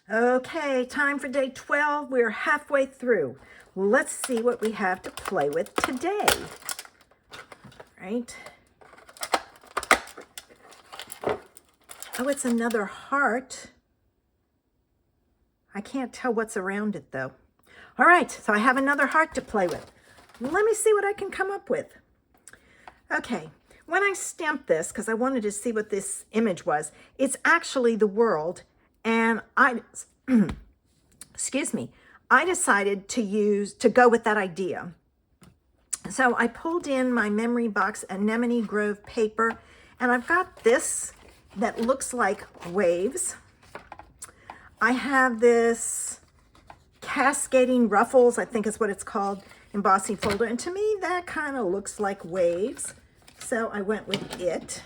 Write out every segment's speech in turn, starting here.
Okay, time for day 12. We're halfway through. Let's see what we have to play with today. Right? Oh, it's another heart. I can't tell what's around it though. All right, so I have another heart to play with. Let me see what I can come up with. Okay, when I stamped this, because I wanted to see what this image was, it's actually the world, and excuse me, I decided to go with that idea. So I pulled in my memory box Anemone Grove paper, and I've got this that looks like waves. I have this cascading ruffles, I think is what it's called, embossing folder, and to me that kind of looks like waves, so I went with it.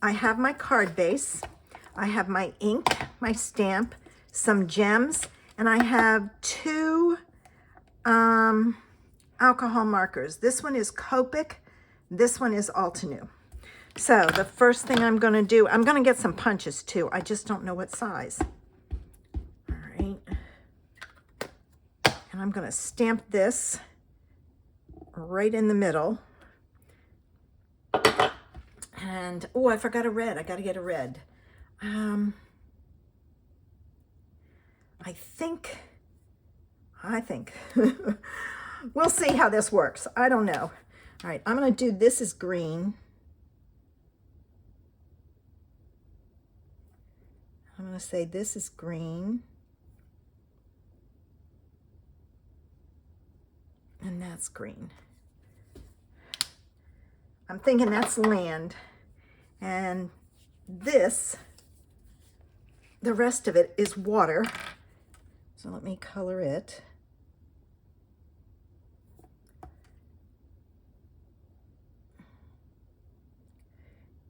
I have my card base, I have my ink, my stamp, some gems, and I have two alcohol markers. This one is Copic, this one is Altenew. So the first thing I'm going to do, I'm going to get some punches too. I just don't know what size. All right. And I'm going to stamp this right in the middle. And, oh, I forgot a red. I got to get a red. I think, we'll see how this works. I don't know. All right, I'm going to do this as green. I'm going to say this is green. And that's green. I'm thinking that's land. And this, the rest of it is water. So let me color it.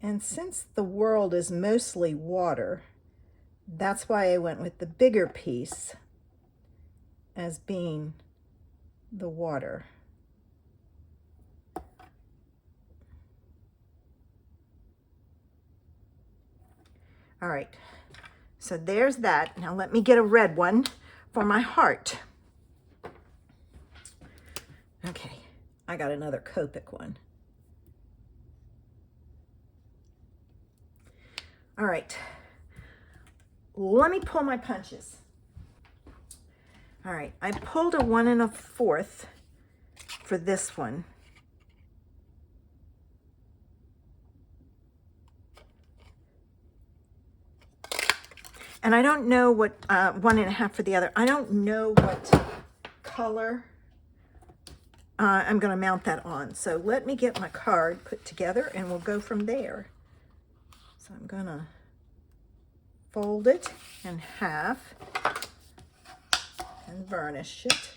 And since the world is mostly water, that's why I went with the bigger piece as being the water. All right, so there's that. Now let me get a red one for my heart. Okay, I got another Copic one. All right, let me pull my punches. All right, I pulled a 1 1/4 for this one. And I don't know what, 1 1/2 for the other. I don't know what color I'm gonna mount that on. So let me get my card put together and we'll go from there. So I'm gonna fold it in half and varnish it.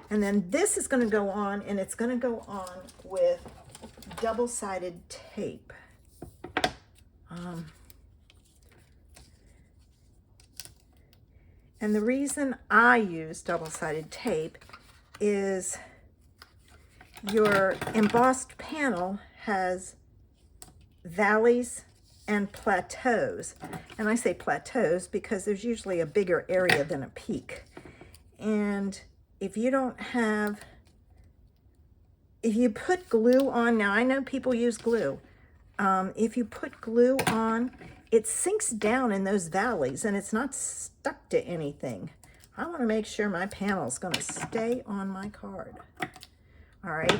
And then this is gonna go on, and it's gonna go on with double-sided tape. And the reason I use double-sided tape is your embossed panel has valleys and plateaus. And I say plateaus because there's usually a bigger area than a peak. And if you don't have, if you put glue on, now I know people use glue. If you put glue on, it sinks down in those valleys and it's not stuck to anything. I want to make sure my panel is going to stay on my card. All right.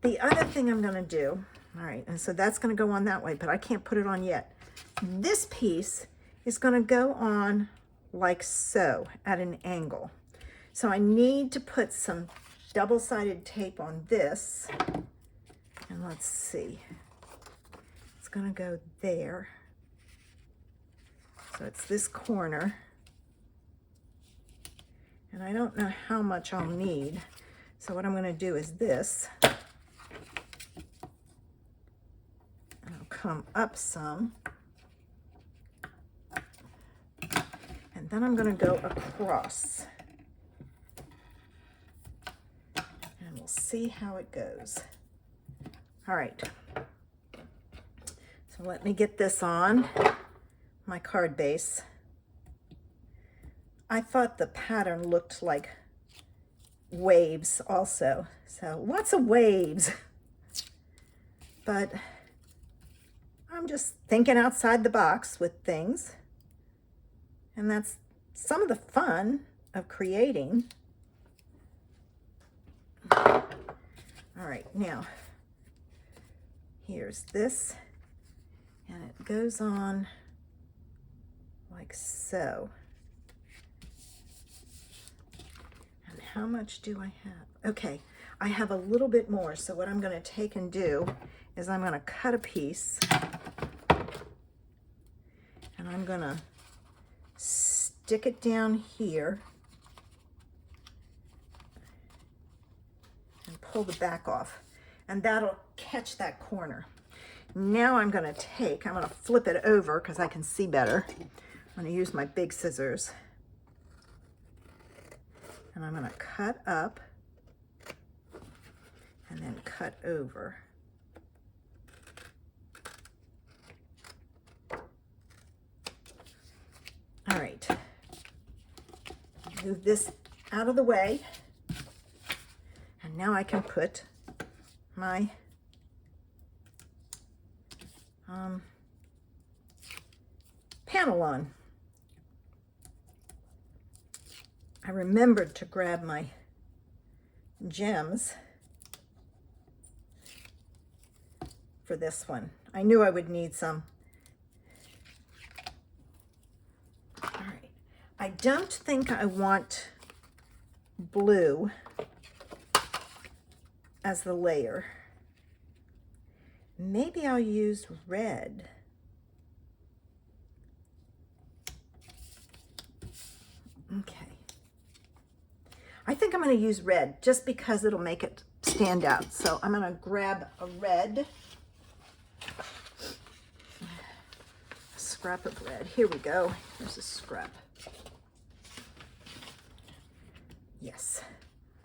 The other thing I'm going to do, all right, and so that's going to go on that way, but I can't put it on yet. This piece is going to go on like so at an angle. So I need to put some double-sided tape on this. And let's see. It's going to go there. So it's this corner. And I don't know how much I'll need. So what I'm going to do is this. I'll come up some. And then I'm going to go across. And we'll see how it goes. All right. So let me get this on my card base. I thought the pattern looked like waves also. So lots of waves. But I'm just thinking outside the box with things. And that's some of the fun of creating. All right, now here's this, and it goes on like so. And how much do I have? Okay, I have a little bit more, so what I'm going to take and do is I'm going to cut a piece, and I'm going to stick it down here and pull the back off, and that'll catch that corner. Now I'm going to flip it over because I can see better. I'm going to use my big scissors, and I'm going to cut up and then cut over. All right, move this out of the way, and now I can put my panel on. I remembered to grab my gems for this one. I knew I would need some. All right, I don't think I want blue as the layer. Maybe I'll use red. Okay. I think I'm going to use red just because it'll make it stand out. So I'm going to grab a red, a scrap of red. Here we go. Here's a scrap. Yes.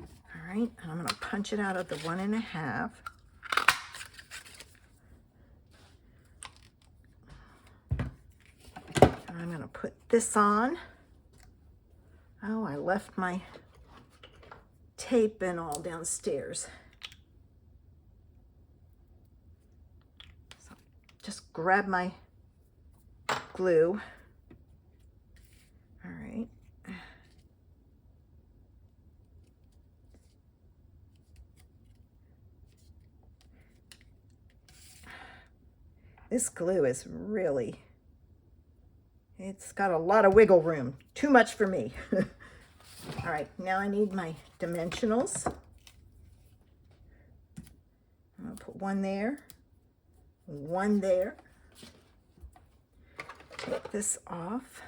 All right. And I'm going to punch it out of the 1.5. And I'm going to put this on. Oh, I left my tape and all downstairs. So just grab my glue. All right. This glue is really, it's got a lot of wiggle room. Too much for me. All right, now I need my dimensionals. I'm going to put one there, Take this off.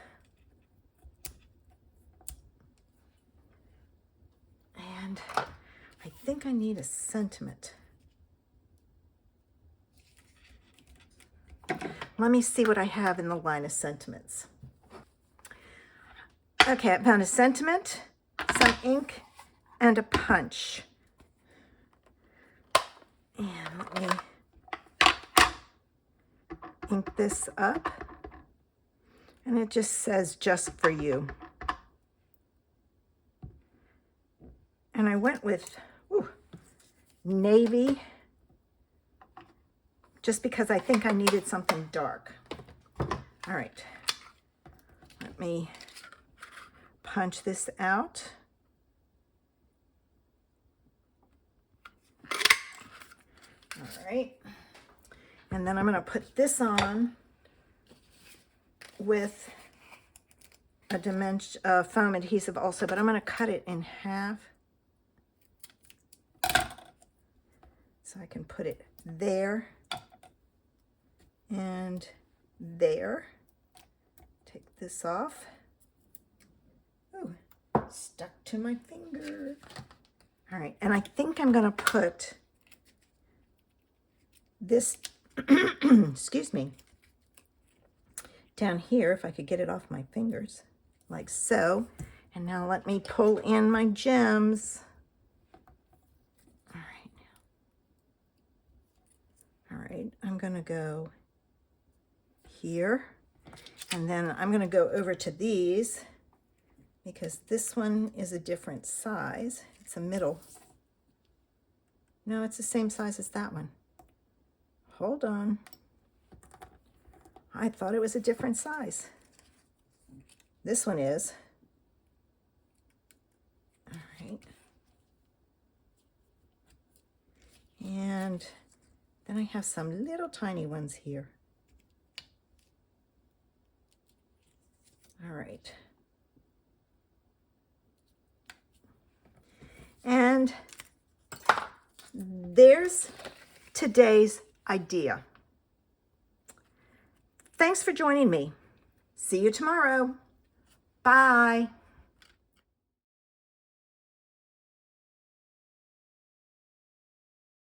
And I think I need a sentiment. Let me see what I have in the line of sentiments. Okay, I found a sentiment, some ink, and a punch. And let me ink this up. And it just says, just for you. And I went with navy, just because I think I needed something dark. All right, let me punch this out. All right, and then I'm going to put this on with a foam adhesive also, but I'm going to cut it in half so I can put it there and there. Take this off. Ooh, stuck to my finger. All right, and I think I'm going to put this, excuse me, down here, if I could get it off my fingers, like so. And now let me pull in my gems. All right, I'm going to go here, And then I'm going to go over to these because this one is a different size. It's a middle. No, it's the same size as that one. Hold on. I thought it was a different size. This one is. All right. And then I have some little tiny ones here. All right. And there's today's idea. Thanks for joining me. See you tomorrow. Bye.